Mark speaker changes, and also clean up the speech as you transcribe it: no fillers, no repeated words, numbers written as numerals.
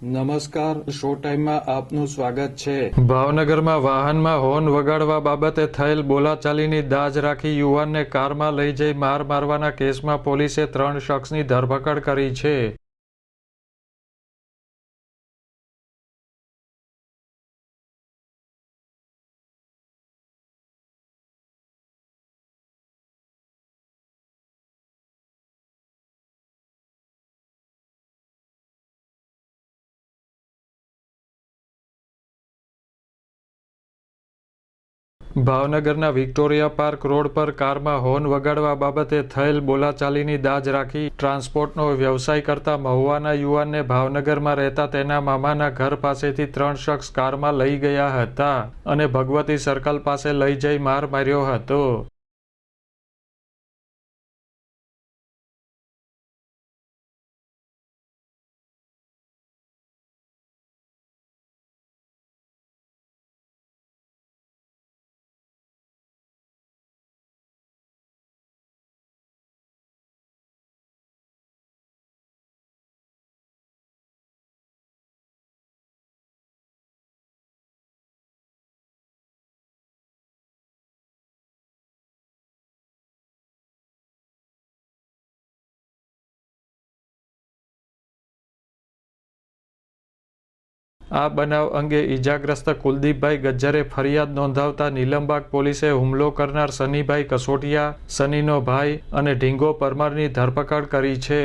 Speaker 1: નમસ્કાર, શો ટાઈમમાં આપનું સ્વાગત છે।
Speaker 2: ભાવનગરમાં વાહનમાં હોર્ન વગાડવા બાબતે થયેલ બોલાચાલીની દાજ રાખી યુવાનને કારમાં લઈ જઈ માર મારવાના કેસમાં પોલીસે 3 શખ્સની ધરપકડ કરી છે। ભાવનગરના વિક્ટોરિયા પાર્ક રોડ પર કારમાં હોર્ન વગાડવા બાબતે થયેલ બોલાચાલીની દાજ રાખી ટ્રાન્સપોર્ટનો વ્યવસાય કરતા મહુવાના યુવાનને ભાવનગરમાં રહેતા તેના મામાના ઘર પાસેથી 3 શખ્સ કારમાં લઈ ગયા હતા અને ભગવતી સર્કલ પાસે લઈ જઈ માર માર્યો હતો। આ બનાવ અંગે ઇજાગ્રસ્ત કુલદીપભાઈ ગજ્જરે ફરિયાદ નોંધાવતા નીલમબાગ પોલીસે હુમલો કરનાર સનીભાઈ કસોટિયા, સનીનો ભાઈ અને ઢીંગો પરમારની ધરપકડ કરી છે।